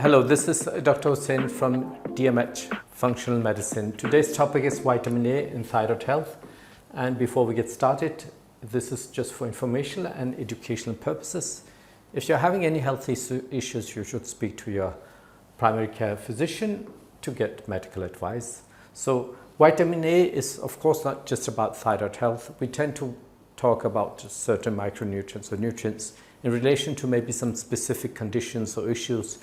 Hello, this is Dr. Hussain from DMH Functional Medicine. Today's topic is vitamin A in thyroid health. And before we get started, this is just for informational and educational purposes. If you're having any health issues, you should speak to your primary care physician to get medical advice. So vitamin A is of course not just about thyroid health. We tend to talk about certain micronutrients or nutrients in relation to maybe some specific conditions or issues.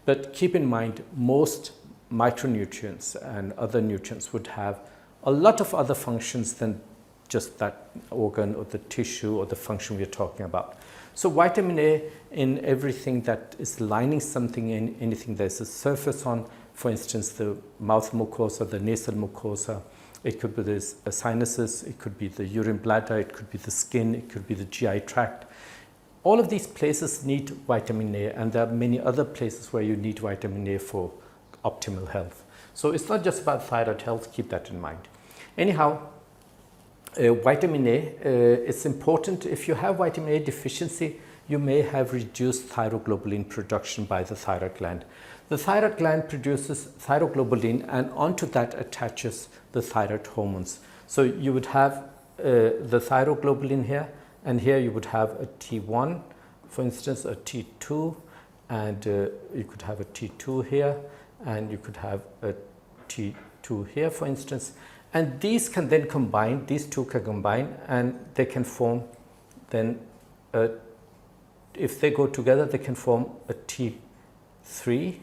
But keep in mind, most micronutrients and other nutrients would have a lot of other functions than just that organ or the tissue or the function we're talking about. So vitamin A in everything that is lining something in, anything there's a surface on, for instance, the mouth mucosa, the nasal mucosa, it could be the sinuses, it could be the urine bladder, it could be the skin, it could be the GI tract. All of these places need vitamin A, and there are many other places where you need vitamin A for optimal health. So it's not just about thyroid health, keep that in mind. Anyhow, vitamin A is important. If you have vitamin A deficiency, you may have reduced thyroglobulin production by the thyroid gland. The thyroid gland produces thyroglobulin, and onto that attaches the thyroid hormones. So you would have the thyroglobulin here, and here you would have a T1, for instance, a T2, and you could have a T2 here, and you could have a T2 here, for instance. And these can then combine, these two can combine, and they can form then, if they go together, they can form a T3,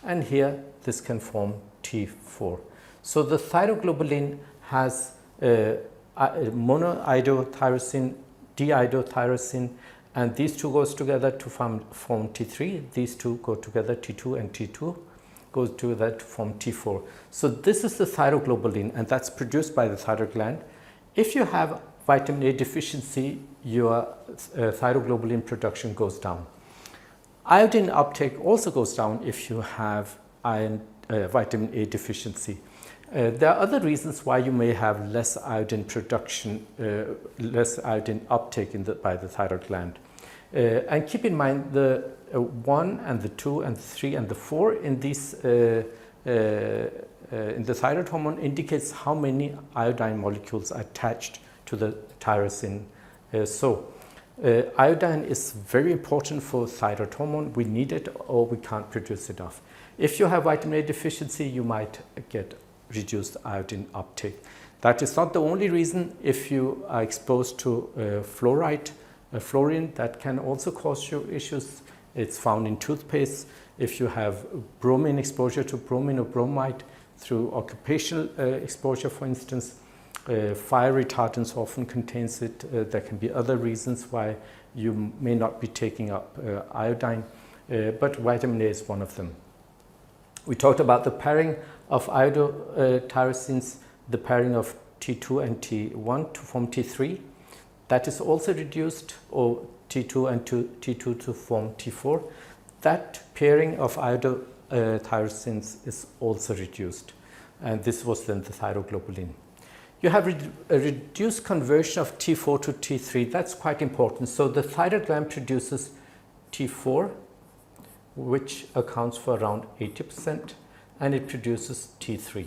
and here this can form T4. So the thyroglobulin has monoiodotyrosine, diiodotyrosine, and these two goes together to form T3. These two go together, T2 and T2 goes together to form T4. So this is the thyroglobulin, and that's produced by the thyroid gland. If you have vitamin A deficiency, your thyroglobulin production goes down. Iodine uptake also goes down if you have vitamin A deficiency. There are other reasons why you may have less iodine production, less iodine uptake by the thyroid gland. And keep in mind the 1 and the 2 and the 3 and the 4 in these in the thyroid hormone indicates how many iodine molecules are attached to the tyrosine. Iodine is very important for thyroid hormone. We need it or we can't produce enough. If you have vitamin A deficiency, you might get reduced iodine uptake. That is not the only reason. If you are exposed to fluoride, fluorine, that can also cause you issues. It's found in toothpaste. If you have bromine exposure to bromine or bromide through occupational exposure, for instance, fire retardants often contains it. There can be other reasons why you may not be taking up iodine, but vitamin A is one of them. We talked about the pairing of iodotyrosines, the pairing of T2 and T1 to form T3. That is also reduced, or T2 and T2 to form T4. That pairing of iodotyrosines is also reduced, and this was then the thyroglobulin. You have a reduced conversion of T4 to T3. That's quite important. So the thyroid gland produces T4, which accounts for around 80%, and it produces T3,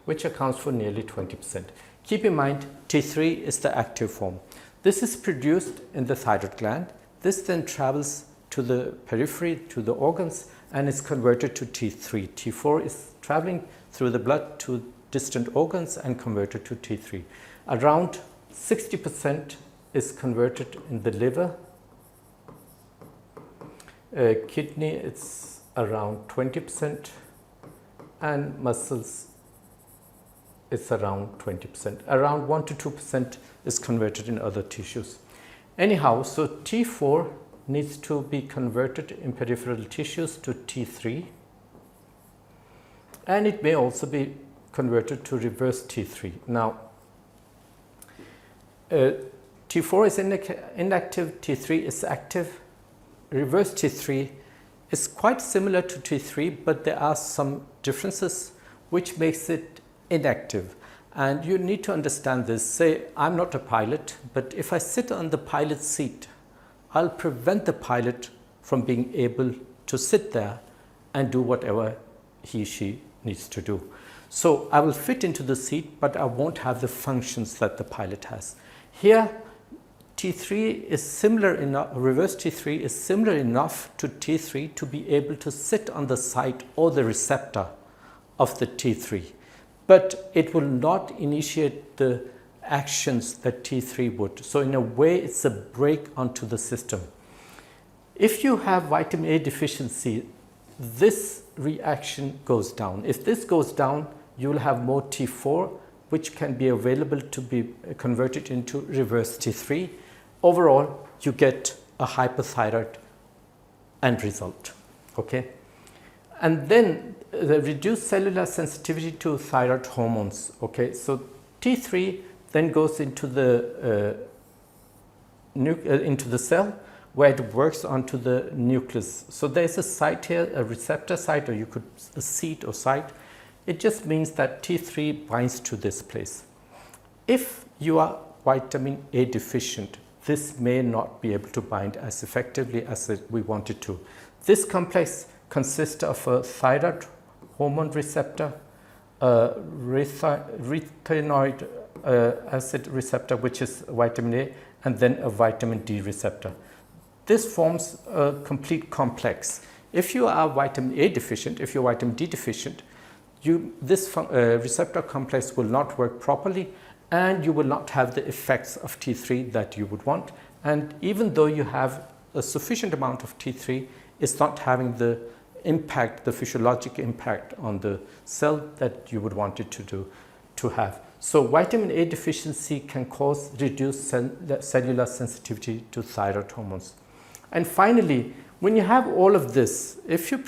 which accounts for nearly 20%. Keep in mind, T3 is the active form. This is produced in the thyroid gland. This then travels to the periphery, to the organs, and is converted to T3. T4 is traveling through the blood to distant organs and converted to T3. Around 60% is converted in the liver. Kidney, it's around 20%, and muscles, it's around 20%. Around 1 to 2% is converted in other tissues. Anyhow, so T4 needs to be converted in peripheral tissues to T3, and it may also be converted to reverse T3. Now, T4 is inactive, T3 is active. Reverse T3 is quite similar to T3, but there are some differences which makes it inactive. And you need to understand this. Say, I'm not a pilot, but if I sit on the pilot's seat, I'll prevent the pilot from being able to sit there and do whatever he or she needs to do. So I will fit into the seat, but I won't have the functions that the pilot has. Here, T3 is similar enough, reverse T3 is similar enough to T3 to be able to sit on the site or the receptor of the T3, but it will not initiate the actions that T3 would. So in a way, it's a brake onto the system. If you have vitamin A deficiency, this reaction goes down. If this goes down, you will have more T4, which can be available to be converted into reverse T3. Overall, you get a hypothyroid end result, okay? And then the reduced cellular sensitivity to thyroid hormones, okay? So T3 then goes into the cell, where it works onto the nucleus. So there's a site here, a receptor site, or you could a seat or site. It just means that T3 binds to this place. If you are vitamin A deficient, this may not be able to bind as effectively as we want it to. This complex consists of a thyroid hormone receptor, a rethanoic acid receptor, which is vitamin A, and then a vitamin D receptor. This forms a complete complex. If you are vitamin A deficient, if you're vitamin D deficient, this receptor complex will not work properly, and you will not have the effects of T3 that you would want. And even though you have a sufficient amount of T3, it's not having the impact, the physiologic impact on the cell that you would want it to have. So vitamin A deficiency can cause reduced cellular sensitivity to thyroid hormones. And finally, when you have all of this, if you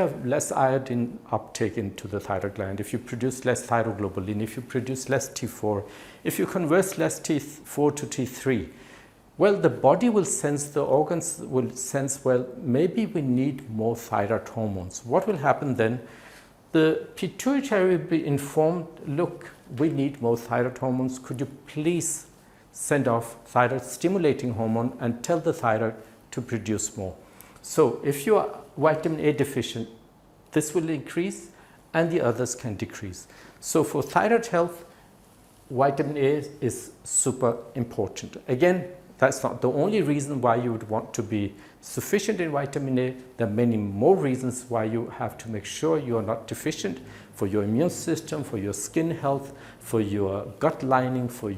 have less iodine uptake into the thyroid gland, if you produce less thyroglobulin, if you produce less T4, if you convert less T4 to T3, well, the body will sense, the organs will sense, well, maybe we need more thyroid hormones. What will happen then? The pituitary will be informed, look, we need more thyroid hormones. Could you please send off thyroid stimulating hormone and tell the thyroid to produce more? So if you are vitamin A deficient, this will increase and the others can decrease. So for thyroid health, vitamin A is super important. Again, that's not the only reason why you would want to be sufficient in vitamin A. There are many more reasons why you have to make sure you are not deficient, for your immune system, for your skin health, for your gut lining, for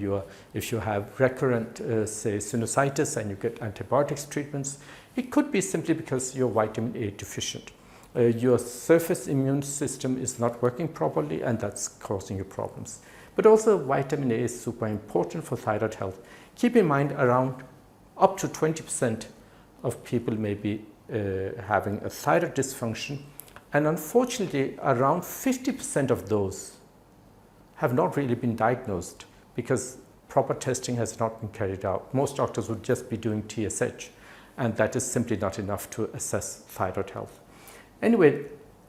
if you have recurrent, say, sinusitis and you get antibiotics treatments. It could be simply because you're vitamin A deficient. Your surface immune system is not working properly, and that's causing you problems. But also vitamin A is super important for thyroid health. Keep in mind, around up to 20% of people may be having a thyroid dysfunction, and unfortunately around 50% of those have not really been diagnosed because proper testing has not been carried out. Most doctors would just be doing TSH, and that is simply not enough to assess thyroid health. Anyway,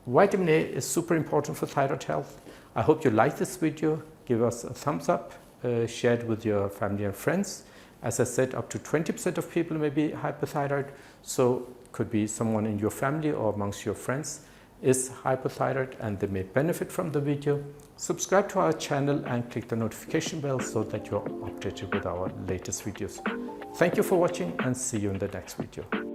vitamin A is super important for thyroid health. I hope you like this video. Give us a thumbs up, share it with your family and friends. As I said, up to 20% of people may be hypothyroid, so could be someone in your family or amongst your friends is hypothyroid and they may benefit from the video. Subscribe to our channel and click the notification bell so that you're updated with our latest videos. Thank you for watching and see you in the next video.